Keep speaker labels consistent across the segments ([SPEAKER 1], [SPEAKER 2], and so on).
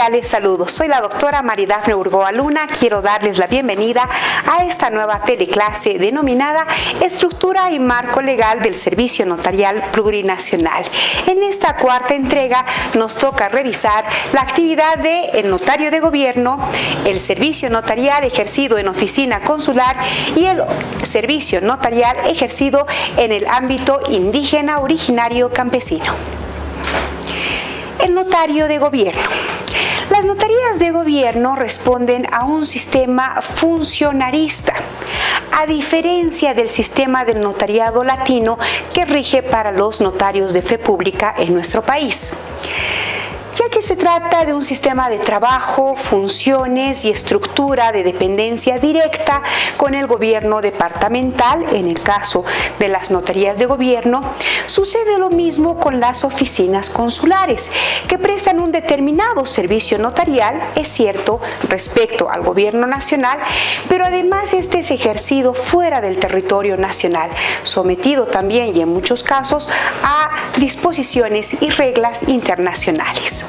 [SPEAKER 1] cordiales saludos. Soy la doctora Maridafne Urgoa Luna. Quiero darles la bienvenida a esta nueva teleclase denominada Estructura y Marco Legal del Servicio Notarial Plurinacional. En esta cuarta entrega nos toca revisar la actividad del notario de gobierno, el servicio notarial ejercido en oficina consular y el servicio notarial ejercido en el ámbito indígena originario campesino. El notario de gobierno. Las notarías de gobierno responden a un sistema funcionarista, a diferencia del sistema del notariado latino que rige para los notarios de fe pública en nuestro país. Ya que se trata de un sistema de trabajo, funciones y estructura de dependencia directa con el gobierno departamental, en el caso de las notarías de gobierno, sucede lo mismo con las oficinas consulares, que prestan un determinado servicio notarial, es cierto, respecto al gobierno nacional, pero además este es ejercido fuera del territorio nacional, sometido también y en muchos casos a disposiciones y reglas internacionales.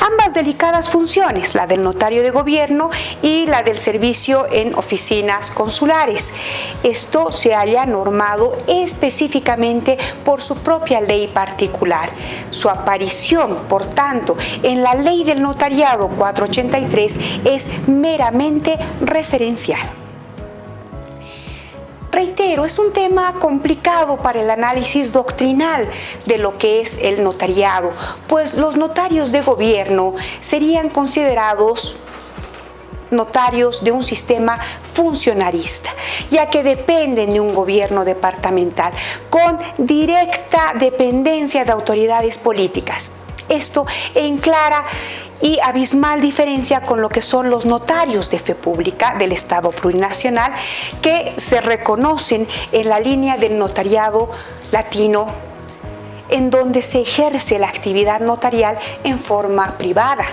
[SPEAKER 1] Ambas delicadas funciones, la del notario de gobierno y la del servicio en oficinas consulares. Esto se halla normado específicamente por su propia ley particular. Su aparición, por tanto, en la ley del notariado 483 es meramente referencial. Reitero, es un tema complicado para el análisis doctrinal de lo que es el notariado, pues los notarios de gobierno serían considerados notarios de un sistema funcionarista, ya que dependen de un gobierno departamental con directa dependencia de autoridades políticas. Esto en clara y abismal diferencia con lo que son los notarios de fe pública del Estado plurinacional, que se reconocen en la línea del notariado latino, en donde se ejerce la actividad notarial en forma privada.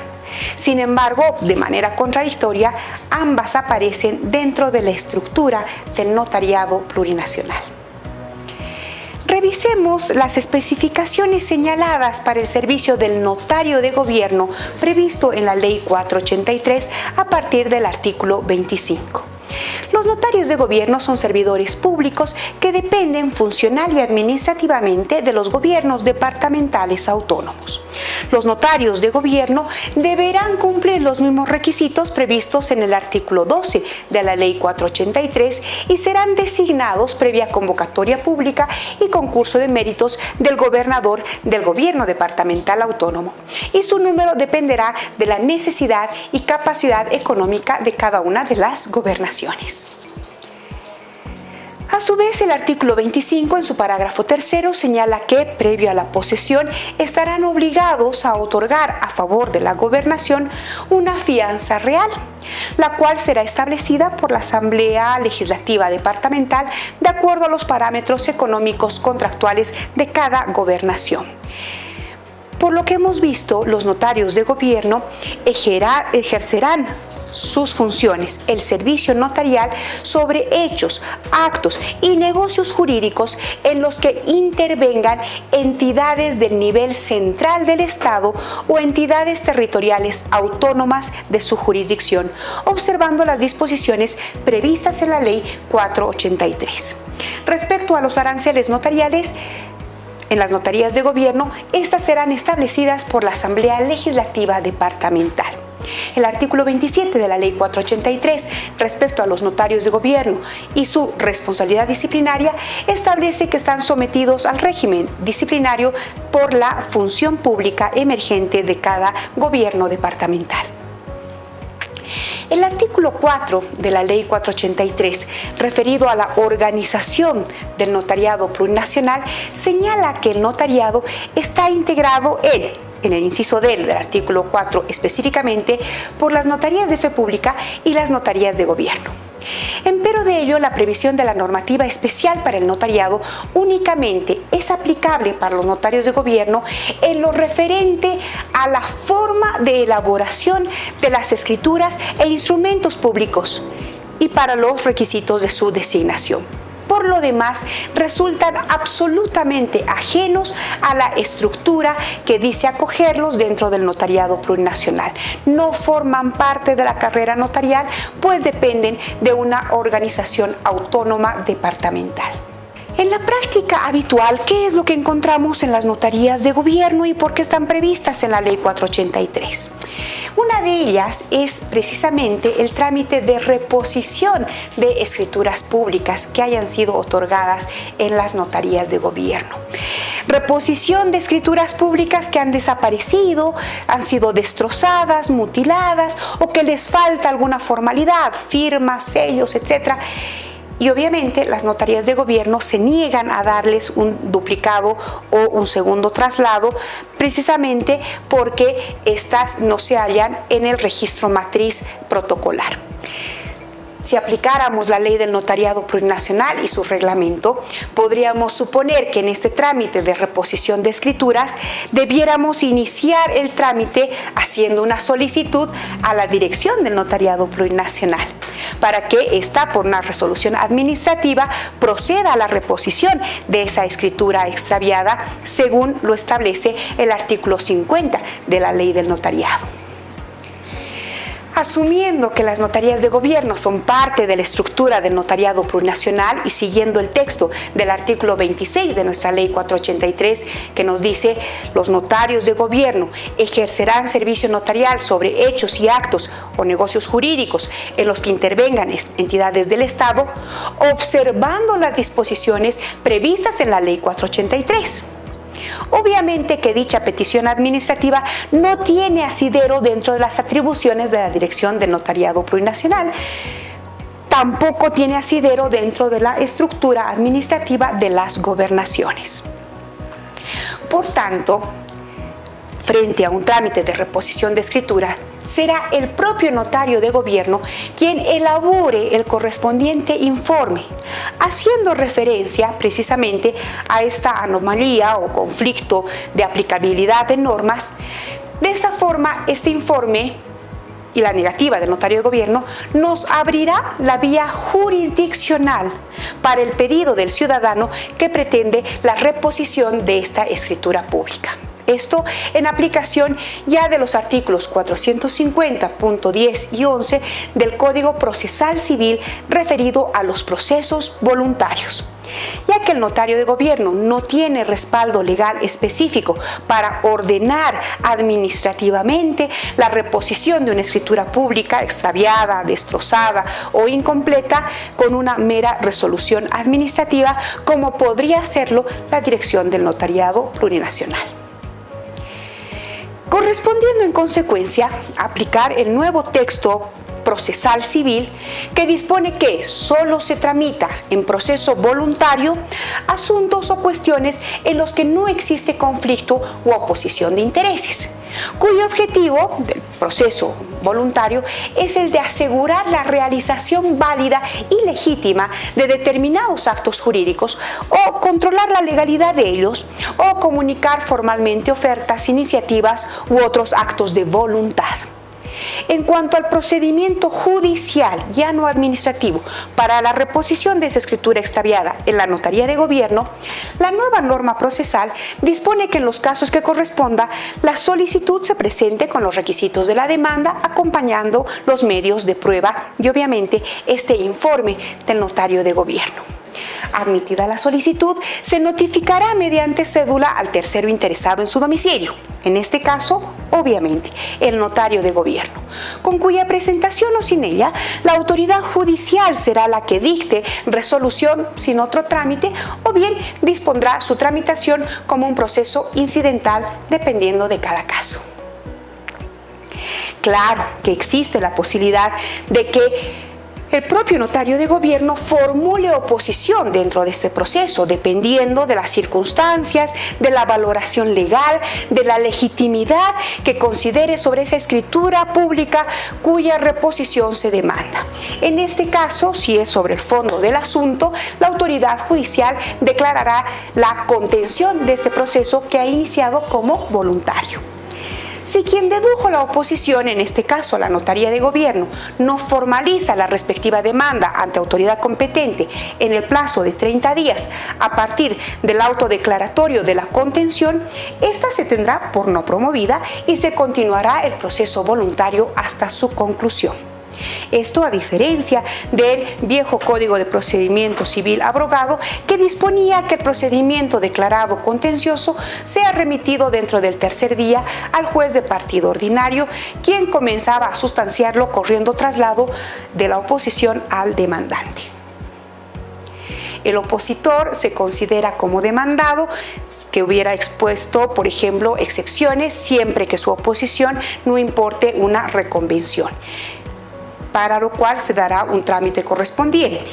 [SPEAKER 1] Sin embargo, de manera contradictoria, ambas aparecen dentro de la estructura del notariado plurinacional. Revisemos las especificaciones señaladas para el servicio del notario de gobierno previsto en la Ley 483 a partir del artículo 25. Los notarios de gobierno son servidores públicos que dependen funcional y administrativamente de los gobiernos departamentales autónomos. Los notarios de gobierno deberán cumplir los mismos requisitos previstos en el artículo 12 de la Ley 483 y serán designados previa convocatoria pública y concurso de méritos del gobernador del gobierno departamental autónomo, y su número dependerá de la necesidad y capacidad económica de cada una de las gobernaciones. A su vez, el artículo 25, en su parágrafo tercero, señala que, previo a la posesión, estarán obligados a otorgar a favor de la gobernación una fianza real, la cual será establecida por la Asamblea Legislativa Departamental de acuerdo a los parámetros económicos contractuales de cada gobernación. Por lo que hemos visto, los notarios de gobierno ejercerán sus funciones, el servicio notarial, sobre hechos, actos y negocios jurídicos en los que intervengan entidades del nivel central del Estado o entidades territoriales autónomas de su jurisdicción, observando las disposiciones previstas en la Ley 483. Respecto a los aranceles notariales, en las notarías de gobierno, estas serán establecidas por la Asamblea Legislativa Departamental. El artículo 27 de la Ley 483, respecto a los notarios de gobierno y su responsabilidad disciplinaria, establece que están sometidos al régimen disciplinario por la función pública emergente de cada gobierno departamental. El artículo 4 de la Ley 483, referido a la organización del notariado plurinacional, señala que el notariado está integrado en el inciso D del artículo 4 específicamente, por las notarías de fe pública y las notarías de gobierno. Empero de ello, la previsión de la normativa especial para el notariado únicamente es aplicable para los notarios de gobierno en lo referente a la forma de elaboración de las escrituras e instrumentos públicos y para los requisitos de su designación. por lo demás resultan absolutamente ajenos a la estructura que dice acogerlos dentro del notariado plurinacional. No forman parte de la carrera notarial, pues dependen de una organización autónoma departamental. En la práctica habitual, ¿qué es lo que encontramos en las notarías de gobierno y por qué están previstas en la Ley 483? Una de ellas es precisamente el trámite de reposición de escrituras públicas que hayan sido otorgadas en las notarías de gobierno. Reposición de escrituras públicas que han desaparecido, han sido destrozadas, mutiladas o que les falta alguna formalidad, firmas, sellos, etc. Y obviamente las notarías de gobierno se niegan a darles un duplicado o un segundo traslado precisamente porque éstas no se hallan en el registro matriz protocolar. Si aplicáramos la ley del notariado plurinacional y su reglamento, podríamos suponer que en este trámite de reposición de escrituras debiéramos iniciar el trámite haciendo una solicitud a la dirección del notariado plurinacional para que ésta, por una resolución administrativa, proceda a la reposición de esa escritura extraviada según lo establece el artículo 50 de la ley del notariado. Asumiendo que las notarías de gobierno son parte de la estructura del notariado plurinacional y siguiendo el texto del artículo 26 de nuestra ley 483 que nos dice los notarios de gobierno ejercerán servicio notarial sobre hechos y actos o negocios jurídicos en los que intervengan entidades del Estado, observando las disposiciones previstas en la ley 483. Obviamente que dicha petición administrativa no tiene asidero dentro de las atribuciones de la Dirección del Notariado Plurinacional. Tampoco tiene asidero dentro de la estructura administrativa de las gobernaciones. Por tanto, frente a un trámite de reposición de escritura, será el propio notario de gobierno quien elabore el correspondiente informe, haciendo referencia precisamente a esta anomalía o conflicto de aplicabilidad de normas. De esta forma, este informe y la negativa del notario de gobierno nos abrirá la vía jurisdiccional para el pedido del ciudadano que pretende la reposición de esta escritura pública. Esto en aplicación ya de los artículos 450.10 y 11 del Código Procesal Civil referido a los procesos voluntarios. Ya que el notario de gobierno no tiene respaldo legal específico para ordenar administrativamente la reposición de una escritura pública extraviada, destrozada o incompleta con una mera resolución administrativa, como podría hacerlo la Dirección del Notariado Plurinacional. Correspondiendo en consecuencia aplicar el nuevo texto procesal civil que dispone que solo se tramita en proceso voluntario asuntos o cuestiones en los que no existe conflicto u oposición de intereses, cuyo objetivo del proceso voluntario es el de asegurar la realización válida y legítima de determinados actos jurídicos o controlar la legalidad de ellos o comunicar formalmente ofertas, iniciativas u otros actos de voluntad. En cuanto al procedimiento judicial, ya no administrativo, para la reposición de esa escritura extraviada en la notaría de gobierno, la nueva norma procesal dispone que en los casos que corresponda, la solicitud se presente con los requisitos de la demanda, acompañando los medios de prueba y obviamente este informe del notario de gobierno. Admitida la solicitud, se notificará mediante cédula al tercero interesado en su domicilio, en este caso, obviamente, el notario de gobierno, con cuya presentación o sin ella, la autoridad judicial será la que dicte resolución sin otro trámite o bien dispondrá su tramitación como un proceso incidental dependiendo de cada caso. Claro que existe la posibilidad de que el propio notario de gobierno formule oposición dentro de este proceso, dependiendo de las circunstancias, de la valoración legal, de la legitimidad que considere sobre esa escritura pública cuya reposición se demanda. En este caso, si es sobre el fondo del asunto, la autoridad judicial declarará la contención de este proceso que ha iniciado como voluntario. Si quien dedujo la oposición, en este caso la Notaría de Gobierno, no formaliza la respectiva demanda ante autoridad competente en el plazo de 30 días a partir del auto declaratorio de la contención, esta se tendrá por no promovida y se continuará el proceso voluntario hasta su conclusión. Esto a diferencia del viejo Código de Procedimiento Civil abrogado, que disponía que el procedimiento declarado contencioso sea remitido dentro del tercer día al juez de partido ordinario, quien comenzaba a sustanciarlo corriendo traslado de la oposición al demandante. El opositor se considera como demandado que hubiera expuesto, por ejemplo, excepciones siempre que su oposición no importe una reconvención, para lo cual se dará un trámite correspondiente.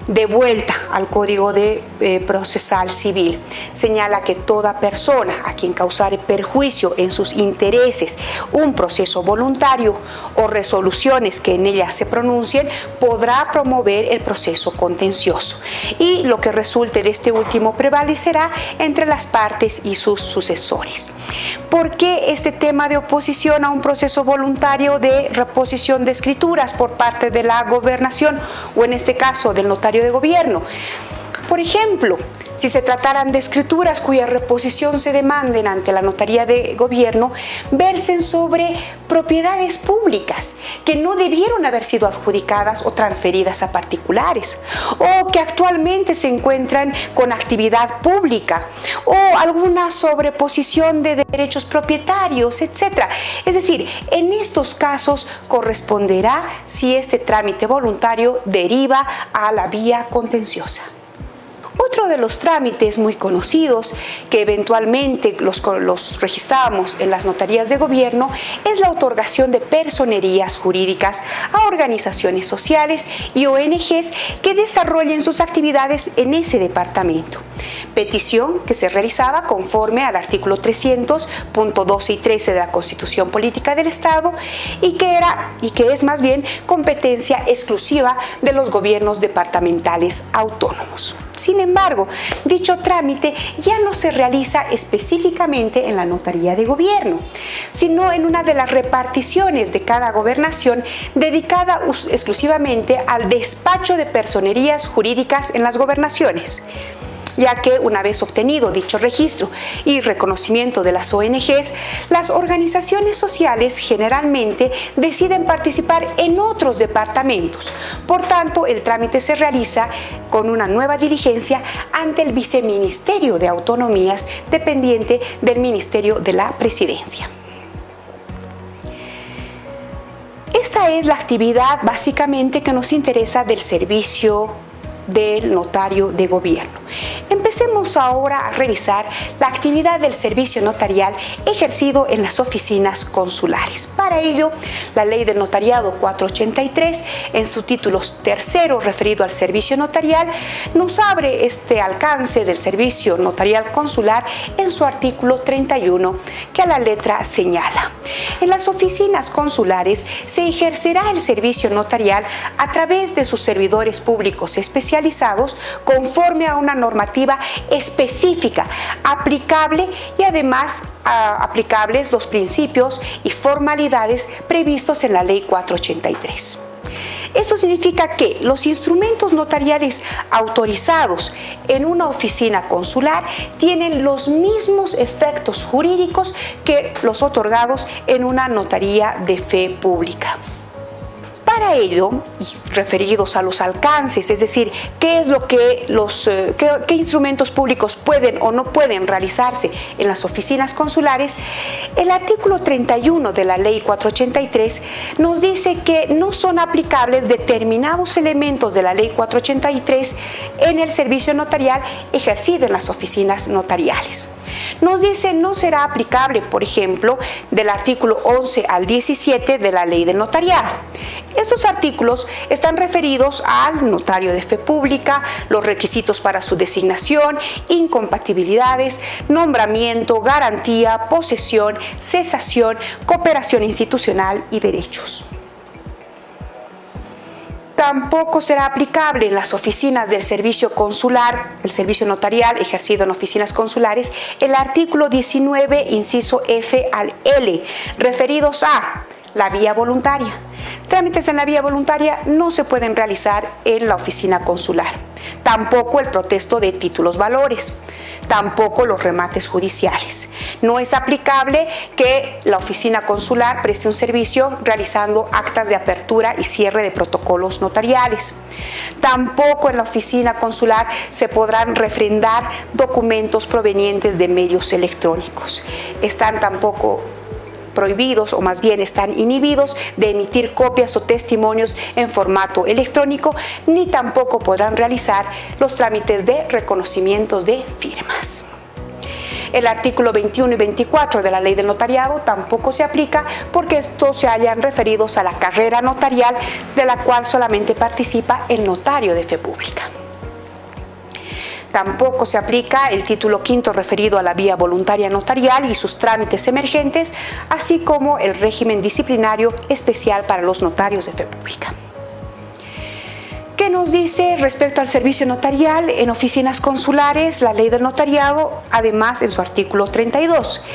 [SPEAKER 1] De vuelta al Código Procesal Civil, señala que toda persona a quien causare perjuicio en sus intereses un proceso voluntario o resoluciones que en ella se pronuncien podrá promover el proceso contencioso, y lo que resulte de este último prevalecerá entre las partes y sus sucesores. ¿Por qué este tema de oposición a un proceso voluntario de reposición de escrituras por parte de la gobernación o en este caso del notario de gobierno? Por ejemplo, si se trataran de escrituras cuya reposición se demanden ante la Notaría de Gobierno, versen sobre propiedades públicas que no debieron haber sido adjudicadas o transferidas a particulares, o que actualmente se encuentran con actividad pública, o alguna sobreposición de derechos propietarios, etc. Es decir, en estos casos corresponderá si este trámite voluntario deriva a la vía contenciosa. Otro de los trámites muy conocidos que eventualmente los registramos en las notarías de gobierno es la otorgación de personerías jurídicas a organizaciones sociales y ONGs que desarrollen sus actividades en ese departamento. Petición que se realizaba conforme al artículo 300.12 y 13 de la Constitución Política del Estado y que es más bien competencia exclusiva de los gobiernos departamentales autónomos. Sin embargo, dicho trámite ya no se realiza específicamente en la Notaría de Gobierno, sino en una de las reparticiones de cada gobernación dedicada exclusivamente al despacho de personerías jurídicas en las gobernaciones, ya que una vez obtenido dicho registro y reconocimiento de las ONGs, las organizaciones sociales generalmente deciden participar en otros departamentos. Por tanto, el trámite se realiza con una nueva diligencia ante el Viceministerio de Autonomías, dependiente del Ministerio de la Presidencia. Esta es la actividad básicamente que nos interesa del servicio del notario de gobierno. Empecemos ahora a revisar la actividad del servicio notarial ejercido en las oficinas consulares. Para ello, la Ley del Notariado 483, en su título tercero referido al servicio notarial, nos abre este alcance del servicio notarial consular en su artículo 31, que a la letra señala: en las oficinas consulares se ejercerá el servicio notarial a través de sus servidores públicos especializados conforme a una normativa específica, aplicable y además aplicables los principios y formalidades previstos en la Ley 483. Esto significa que los instrumentos notariales autorizados en una oficina consular tienen los mismos efectos jurídicos que los otorgados en una notaría de fe pública. Para ello, y referidos a los alcances, es decir, qué es lo que qué instrumentos públicos pueden o no pueden realizarse en las oficinas consulares, el artículo 31 de la Ley 483 nos dice que no son aplicables determinados elementos de la Ley 483 en el servicio notarial ejercido en las oficinas notariales. Nos dice no será aplicable, por ejemplo, del artículo 11 al 17 de la Ley del Notariado. Estos artículos están referidos al notario de fe pública, los requisitos para su designación, incompatibilidades, nombramiento, garantía, posesión, cesación, cooperación institucional y derechos. Tampoco será aplicable en las oficinas del servicio consular, el servicio notarial ejercido en oficinas consulares, el artículo 19, inciso F al L, referidos a la vía voluntaria. Trámites en la vía voluntaria no se pueden realizar en la oficina consular. Tampoco el protesto de títulos valores. Tampoco los remates judiciales. No es aplicable que la oficina consular preste un servicio realizando actas de apertura y cierre de protocolos notariales. Tampoco en la oficina consular se podrán refrendar documentos provenientes de medios electrónicos. Están tampoco prohibidos, o más bien están inhibidos de emitir copias o testimonios en formato electrónico, ni tampoco podrán realizar los trámites de reconocimientos de firmas. El artículo 21 y 24 de la Ley del Notariado tampoco se aplica porque estos se hallan referidos a la carrera notarial de la cual solamente participa el notario de fe pública. Tampoco se aplica el título quinto referido a la vía voluntaria notarial y sus trámites emergentes, así como el régimen disciplinario especial para los notarios de fe pública. ¿Qué nos dice respecto al servicio notarial en oficinas consulares la Ley del Notariado? Además, en su artículo 32,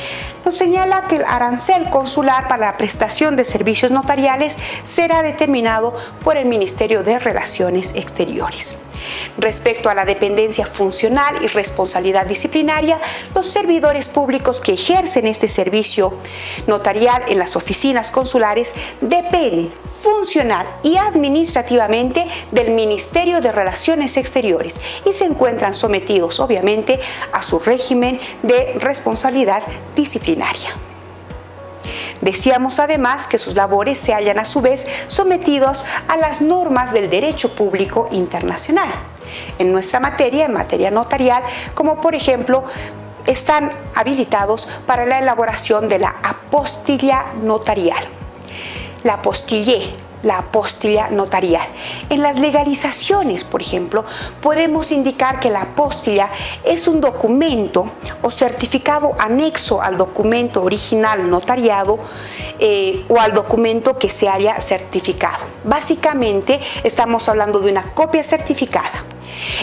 [SPEAKER 1] nos señala que el arancel consular para la prestación de servicios notariales será determinado por el Ministerio de Relaciones Exteriores. Respecto a la dependencia funcional y responsabilidad disciplinaria, los servidores públicos que ejercen este servicio notarial en las oficinas consulares dependen funcional y administrativamente del Ministerio de Relaciones Exteriores y se encuentran sometidos, obviamente, a su régimen de responsabilidad disciplinaria. Decíamos además que sus labores se hallan a su vez sometidos a las normas del derecho público internacional. En nuestra materia, en materia notarial, como por ejemplo, están habilitados para la elaboración de la apostilla notarial. La apostilla notarial. En las legalizaciones, por ejemplo, podemos indicar que la apostilla es un documento o certificado anexo al documento original notariado o al documento que se haya certificado. Básicamente, estamos hablando de una copia certificada.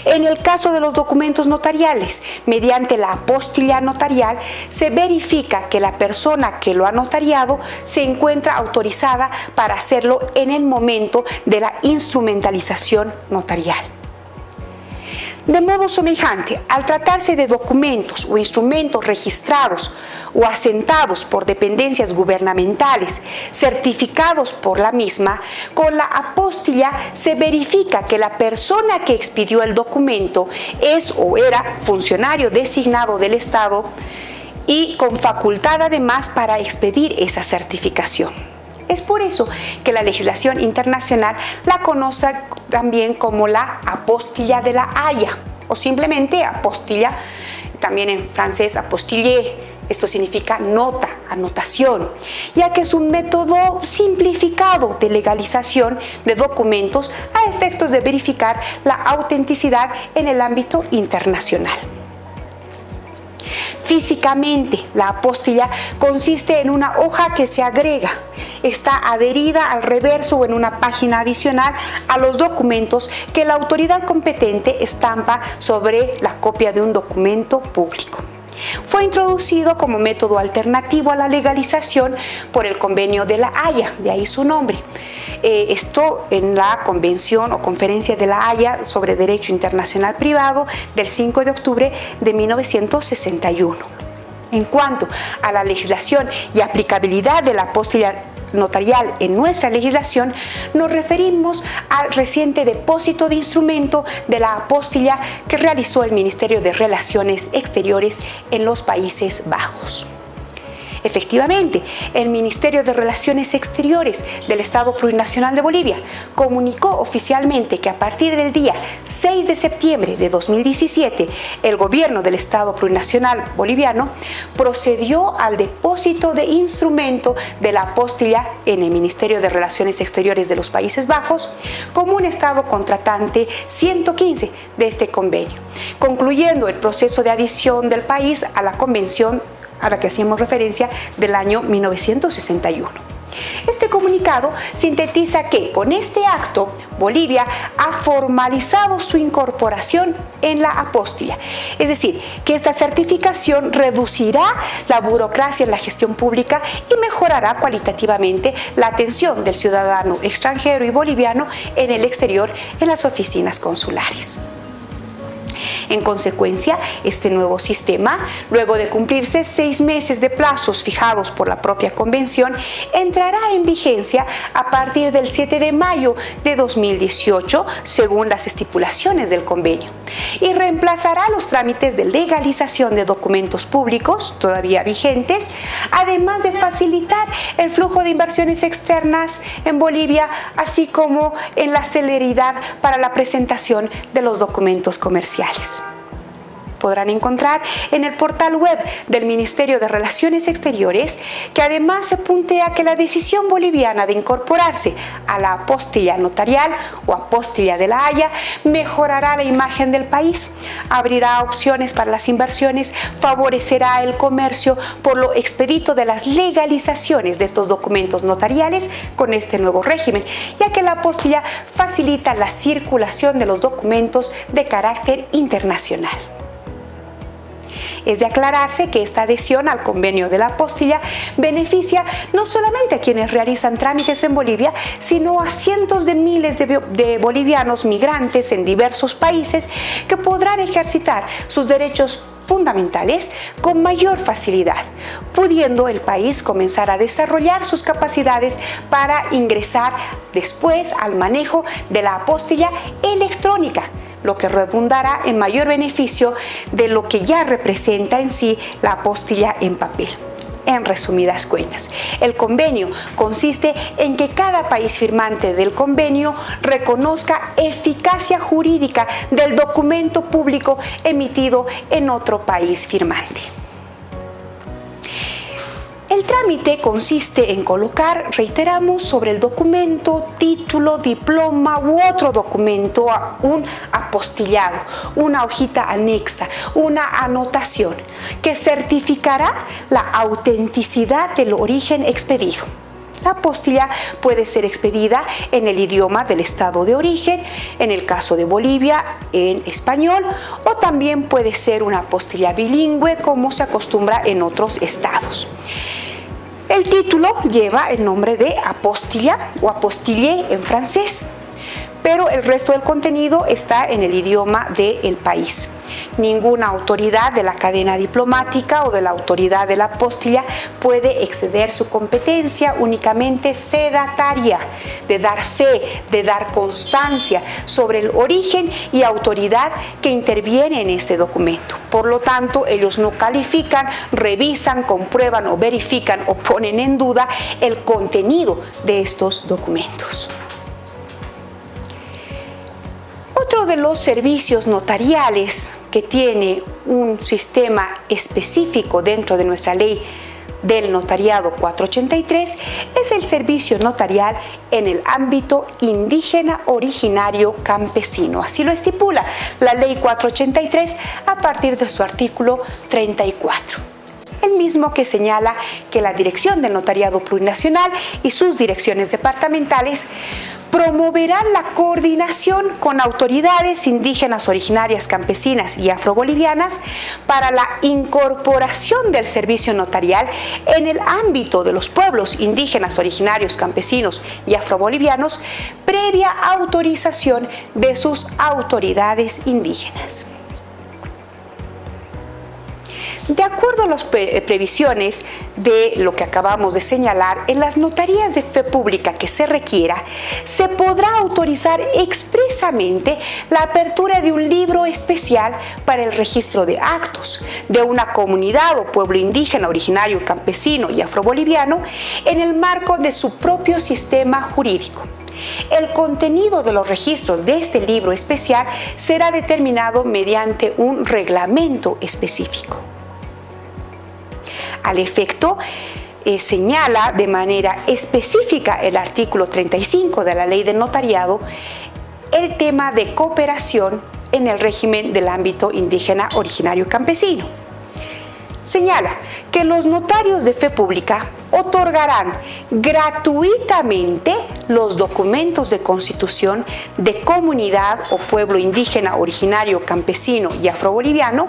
[SPEAKER 1] En el caso de los documentos notariales, mediante la apostilla notarial, se verifica que la persona que lo ha notariado se encuentra autorizada para hacerlo en el momento de la instrumentalización notarial. De modo semejante, al tratarse de documentos o instrumentos registrados o asentados por dependencias gubernamentales, certificados por la misma, con la apostilla se verifica que la persona que expidió el documento es o era funcionario designado del Estado y con facultad además para expedir esa certificación. Es por eso que la legislación internacional la conoce también como la apostilla de la Haya o simplemente apostilla, también en francés apostille. Esto significa nota, anotación, ya que es un método simplificado de legalización de documentos a efectos de verificar la autenticidad en el ámbito internacional. Físicamente, la apostilla consiste en una hoja que se agrega, está adherida al reverso o en una página adicional a los documentos que la autoridad competente estampa sobre la copia de un documento público. Fue introducido como método alternativo a la legalización por el Convenio de la Haya, de ahí su nombre. Esto en la Convención o Conferencia de la Haya sobre Derecho Internacional Privado del 5 de octubre de 1961. En cuanto a la legislación y aplicabilidad de la apostilla notarial en nuestra legislación, nos referimos al reciente depósito de instrumento de la apostilla que realizó el Ministerio de Relaciones Exteriores en los Países Bajos. Efectivamente, el Ministerio de Relaciones Exteriores del Estado Plurinacional de Bolivia comunicó oficialmente que a partir del día 6 de septiembre de 2017, el gobierno del Estado Plurinacional Boliviano procedió al depósito de instrumento de la apostilla en el Ministerio de Relaciones Exteriores de los Países Bajos como un Estado contratante 115 de este convenio, concluyendo el proceso de adhesión del país a la Convención a la que hacíamos referencia del año 1961. Este comunicado sintetiza que con este acto Bolivia ha formalizado su incorporación en la apóstila, es decir, que esta certificación reducirá la burocracia en la gestión pública y mejorará cualitativamente la atención del ciudadano extranjero y boliviano en el exterior en las oficinas consulares. En consecuencia, este nuevo sistema, luego de cumplirse 6 meses de plazos fijados por la propia Convención, entrará en vigencia a partir del 7 de mayo de 2018, según las estipulaciones del convenio, y reemplazará los trámites de legalización de documentos públicos todavía vigentes, además de facilitar el flujo de inversiones externas en Bolivia, así como en la celeridad para la presentación de los documentos comerciales. Podrán encontrar en el portal web del Ministerio de Relaciones Exteriores que además se puntea que la decisión boliviana de incorporarse a la apóstila notarial o apóstila de La Haya mejorará la imagen del país, abrirá opciones para las inversiones, favorecerá el comercio por lo expedito de las legalizaciones de estos documentos notariales con este nuevo régimen, ya que la apóstila facilita la circulación de los documentos de carácter internacional. Es de aclararse que esta adhesión al convenio de la apóstila beneficia no solamente a quienes realizan trámites en Bolivia, sino a cientos de miles de bolivianos migrantes en diversos países que podrán ejercitar sus derechos fundamentales con mayor facilidad, pudiendo el país comenzar a desarrollar sus capacidades para ingresar después al manejo de la apóstila electrónica, lo que redundará en mayor beneficio de lo que ya representa en sí la apóstila en papel. En resumidas cuentas, el convenio consiste en que cada país firmante del convenio reconozca eficacia jurídica del documento público emitido en otro país firmante. El trámite consiste en colocar, reiteramos, sobre el documento, título, diploma u otro documento un apostillado, una hojita anexa, una anotación que certificará la autenticidad del origen expedido. La apóstila puede ser expedida en el idioma del estado de origen, en el caso de Bolivia, en español, o también puede ser una apóstila bilingüe como se acostumbra en otros estados. El título lleva el nombre de apostilla o apostille en francés, pero el resto del contenido está en el idioma del país. Ninguna autoridad de la cadena diplomática o de la autoridad de la apóstila puede exceder su competencia únicamente fedataria, de dar fe, de dar constancia sobre el origen y autoridad que interviene en este documento. Por lo tanto, ellos no califican, revisan, comprueban o verifican o ponen en duda el contenido de estos documentos. Otro de los servicios notariales que tiene un sistema específico dentro de nuestra ley del notariado 483 es el servicio notarial en el ámbito indígena originario campesino. Así lo estipula la ley 483 a partir de su artículo 34. El mismo que señala que la Dirección del Notariado Plurinacional y sus direcciones departamentales promoverán la coordinación con autoridades indígenas originarias campesinas y afrobolivianas para la incorporación del servicio notarial en el ámbito de los pueblos indígenas originarios campesinos y afrobolivianos previa autorización de sus autoridades indígenas. De acuerdo a las previsiones de lo que acabamos de señalar, en las notarías de fe pública que se requiera, se podrá autorizar expresamente la apertura de un libro especial para el registro de actos de una comunidad o pueblo indígena originario campesino y afroboliviano en el marco de su propio sistema jurídico. El contenido de los registros de este libro especial será determinado mediante un reglamento específico. Al efecto, señala de manera específica el artículo 35 de la Ley del Notariado el tema de cooperación en el régimen del ámbito indígena originario campesino. señala que los notarios de fe pública otorgarán gratuitamente los documentos de constitución de comunidad o pueblo indígena, originario, campesino y afroboliviano,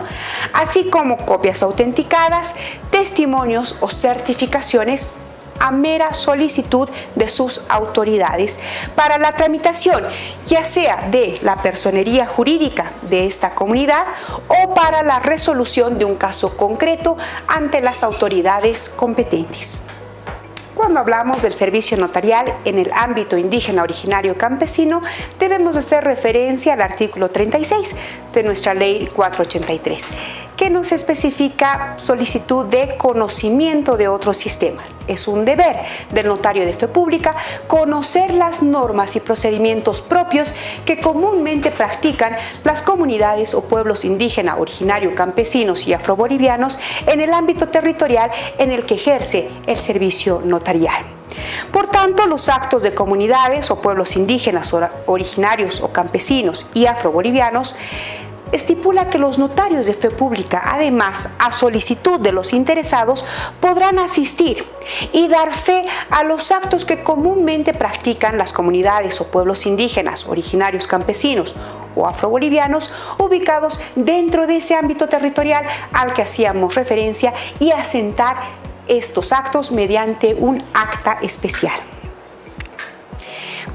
[SPEAKER 1] así como copias autenticadas, testimonios o certificaciones a mera solicitud de sus autoridades para la tramitación, ya sea de la personería jurídica de esta comunidad o para la resolución de un caso concreto ante las autoridades competentes. Cuando hablamos del servicio notarial en el ámbito indígena, originario, campesino, debemos hacer referencia al artículo 36 de nuestra Ley 483, que nos especifica solicitud de conocimiento de otros sistemas. Es un deber del notario de fe pública conocer las normas y procedimientos propios que comúnmente practican las comunidades o pueblos indígena, originario, campesinos y afrobolivianos en el ámbito territorial en el que ejerce el servicio notarial. Por tanto, los actos de comunidades o pueblos indígenas, originarios o campesinos y afrobolivianos estipula que los notarios de fe pública, además, a solicitud de los interesados, podrán asistir y dar fe a los actos que comúnmente practican las comunidades o pueblos indígenas, originarios, campesinos o afrobolivianos ubicados dentro de ese ámbito territorial al que hacíamos referencia y asentar estos actos mediante un acta especial.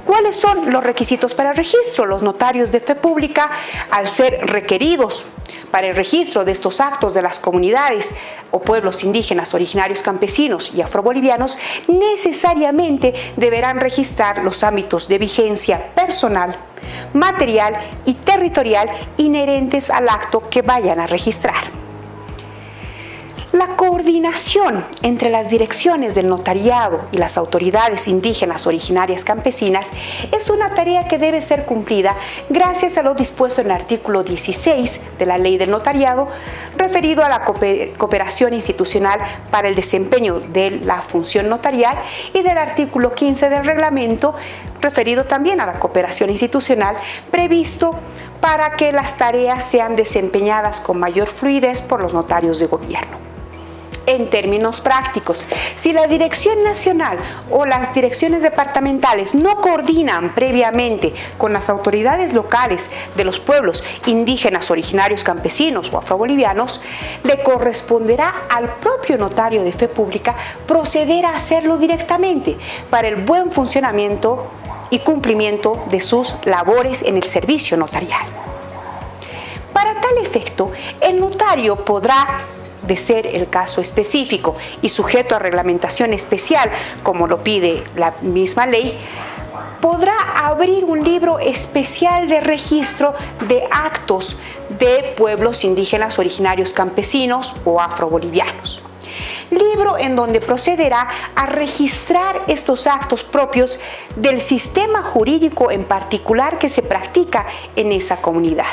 [SPEAKER 1] ¿Cuáles son los requisitos para el registro? Los notarios de fe pública, al ser requeridos para el registro de estos actos de las comunidades o pueblos indígenas, originarios, campesinos y afrobolivianos, necesariamente deberán registrar los ámbitos de vigencia personal, material y territorial inherentes al acto que vayan a registrar. La coordinación entre las direcciones del notariado y las autoridades indígenas, originarias, campesinas es una tarea que debe ser cumplida gracias a lo dispuesto en el artículo 16 de la Ley del Notariado, referido a la cooperación institucional para el desempeño de la función notarial, y del artículo 15 del reglamento, referido también a la cooperación institucional, previsto para que las tareas sean desempeñadas con mayor fluidez por los notarios de gobierno. En términos prácticos, si la Dirección Nacional o las direcciones departamentales no coordinan previamente con las autoridades locales de los pueblos indígenas, originarios, campesinos o afrobolivianos, le corresponderá al propio notario de fe pública proceder a hacerlo directamente para el buen funcionamiento y cumplimiento de sus labores en el servicio notarial. Para tal efecto, el notario podrá, de ser el caso específico y sujeto a reglamentación especial, como lo pide la misma ley, podrá abrir un libro especial de registro de actos de pueblos indígenas, originarios, campesinos o afrobolivianos. Libro en donde procederá a registrar estos actos propios del sistema jurídico en particular que se practica en esa comunidad.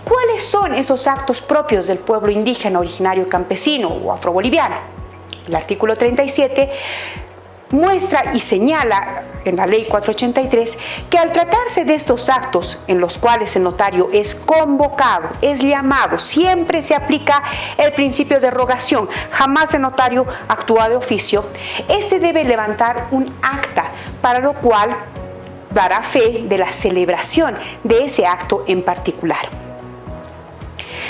[SPEAKER 1] ¿Cuáles son esos actos propios del pueblo indígena, originario, campesino o afroboliviano? El artículo 37 muestra y señala en la Ley 483 que al tratarse de estos actos en los cuales el notario es convocado, es llamado, siempre se aplica el principio de rogación, jamás el notario actúa de oficio. Este debe levantar un acta, para lo cual dará fe de la celebración de ese acto en particular.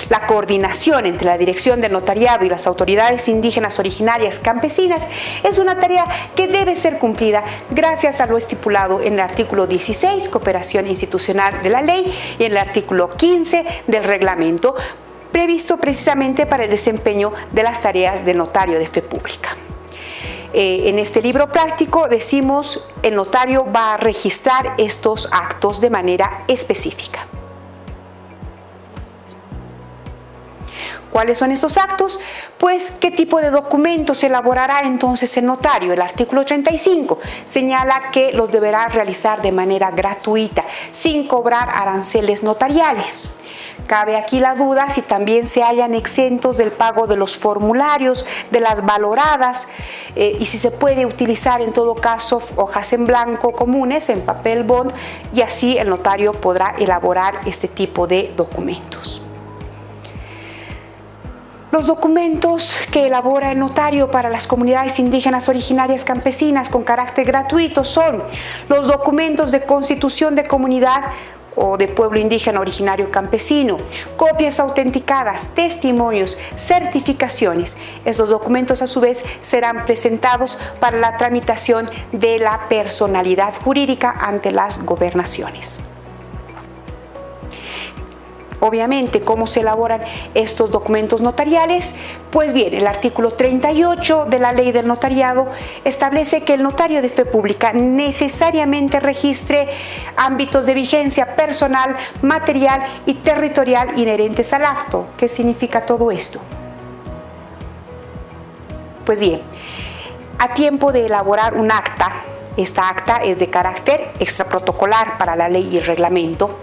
[SPEAKER 1] La coordinación entre la dirección del notariado y las autoridades indígenas, originarias, campesinas es una tarea que debe ser cumplida gracias a lo estipulado en el artículo 16, cooperación institucional de la ley, y en el artículo 15 del reglamento, previsto precisamente para el desempeño de las tareas del notario de fe pública. En este libro práctico decimos, el notario va a registrar estos actos de manera específica. ¿Cuáles son estos actos? Pues, ¿qué tipo de documentos elaborará entonces el notario? El artículo 35 señala que los deberá realizar de manera gratuita, sin cobrar aranceles notariales. Cabe aquí la duda si también se hallan exentos del pago de los formularios, de las valoradas, y si se puede utilizar en todo caso hojas en blanco comunes, en papel bond, y así el notario podrá elaborar este tipo de documentos. Los documentos que elabora el notario para las comunidades indígenas originarias campesinas con carácter gratuito son los documentos de constitución de comunidad o de pueblo indígena originario campesino, copias autenticadas, testimonios, certificaciones. Estos documentos a su vez serán presentados para la tramitación de la personalidad jurídica ante las gobernaciones. Obviamente, ¿cómo se elaboran estos documentos notariales? Pues bien, el artículo 38 de la Ley del Notariado establece que el notario de fe pública necesariamente registre ámbitos de vigencia personal, material y territorial inherentes al acto. ¿Qué significa todo esto? Pues bien, a tiempo de elaborar un acta, esta acta es de carácter extraprotocolar para la ley y el reglamento,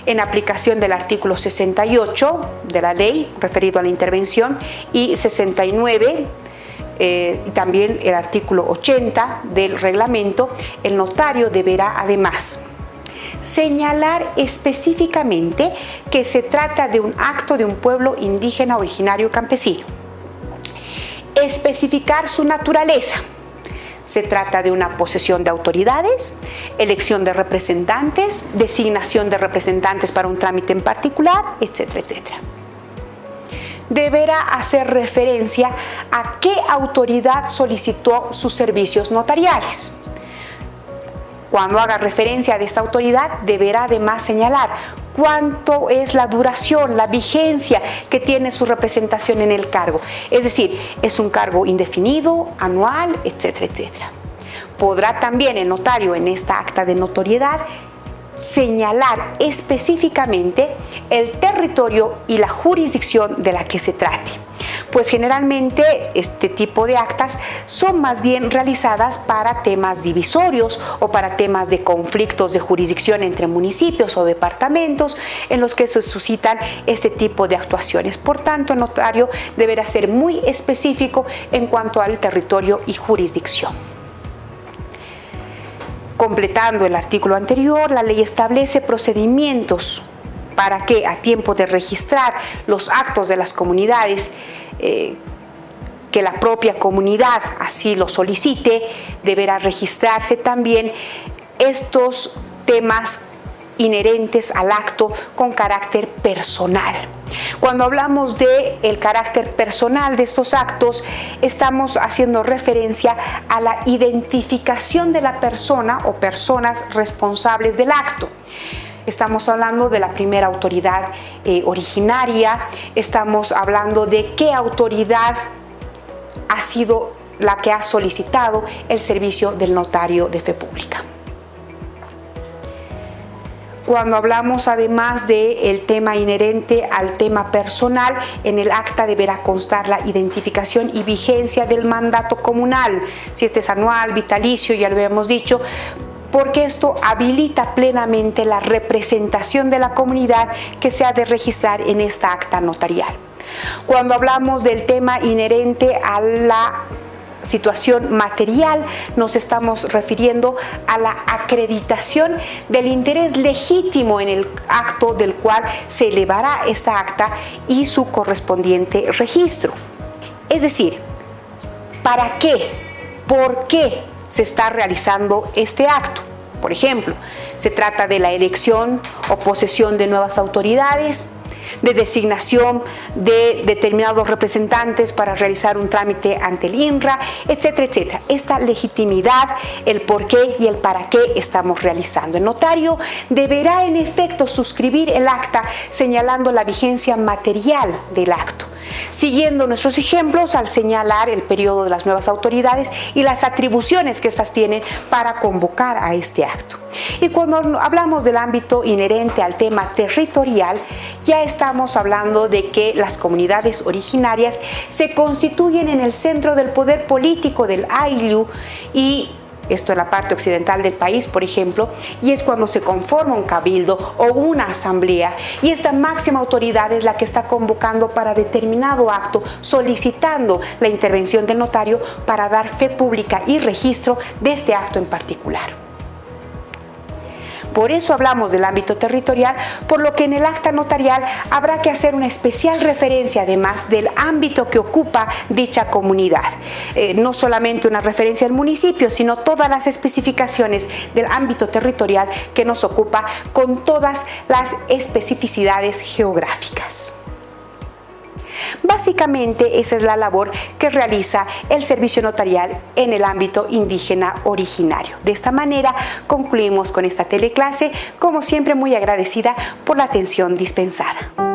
[SPEAKER 1] en aplicación del artículo 68 de la ley referido a la intervención y 69 y también el artículo 80 del reglamento. El notario deberá además señalar específicamente que se trata de un acto de un pueblo indígena originario campesino, especificar su naturaleza. Se trata de una posesión de autoridades, elección de representantes, designación de representantes para un trámite en particular, etcétera, etcétera. Deberá hacer referencia a qué autoridad solicitó sus servicios notariales. Cuando haga referencia de esta autoridad, deberá además señalar cuánto es la duración, la vigencia que tiene su representación en el cargo. Es decir, es un cargo indefinido, anual, etcétera, etcétera. Podrá también el notario en esta acta de notoriedad señalar específicamente el territorio y la jurisdicción de la que se trate, pues generalmente este tipo de actas son más bien realizadas para temas divisorios o para temas de conflictos de jurisdicción entre municipios o departamentos en los que se suscitan este tipo de actuaciones. Por tanto, el notario deberá ser muy específico en cuanto al territorio y jurisdicción. Completando el artículo anterior, la ley establece procedimientos para que a tiempo de registrar los actos de las comunidades que la propia comunidad así lo solicite, deberá registrarse también estos temas inherentes al acto con carácter personal. Cuando hablamos de el carácter personal de estos actos, estamos haciendo referencia a la identificación de la persona o personas responsables del acto. Estamos hablando de la primera autoridad originaria, estamos hablando de qué autoridad ha sido la que ha solicitado el servicio del notario de fe pública. Cuando hablamos además del tema inherente al tema personal, en el acta deberá constar la identificación y vigencia del mandato comunal, si este es anual, vitalicio, ya lo habíamos dicho, porque esto habilita plenamente la representación de la comunidad que se ha de registrar en esta acta notarial. Cuando hablamos del tema inherente a la situación material, nos estamos refiriendo a la acreditación del interés legítimo en el acto del cual se elevará esta acta y su correspondiente registro. Es decir, ¿para qué? ¿Por qué se está realizando este acto? Por ejemplo, se trata de la elección o posesión de nuevas autoridades, de designación de determinados representantes para realizar un trámite ante el INRA, etcétera, etcétera. Esta legitimidad, el por qué y el para qué estamos realizando. El notario deberá en efecto suscribir el acta señalando la vigencia material del acto, siguiendo nuestros ejemplos al señalar el periodo de las nuevas autoridades y las atribuciones que éstas tienen para convocar a este acto. Y cuando hablamos del ámbito inherente al tema territorial, ya estamos hablando de que las comunidades originarias se constituyen en el centro del poder político del Ayllu, y esto en la parte occidental del país, por ejemplo, y es cuando se conforma un cabildo o una asamblea, y esta máxima autoridad es la que está convocando para determinado acto, solicitando la intervención del notario para dar fe pública y registro de este acto en particular. Por eso hablamos del ámbito territorial, por lo que en el acta notarial habrá que hacer una especial referencia además del ámbito que ocupa dicha comunidad. No solamente una referencia al municipio, sino todas las especificaciones del ámbito territorial que nos ocupa con todas las especificidades geográficas. Básicamente esa es la labor que realiza el servicio notarial en el ámbito indígena originario. De esta manera concluimos con esta teleclase, como siempre muy agradecida por la atención dispensada.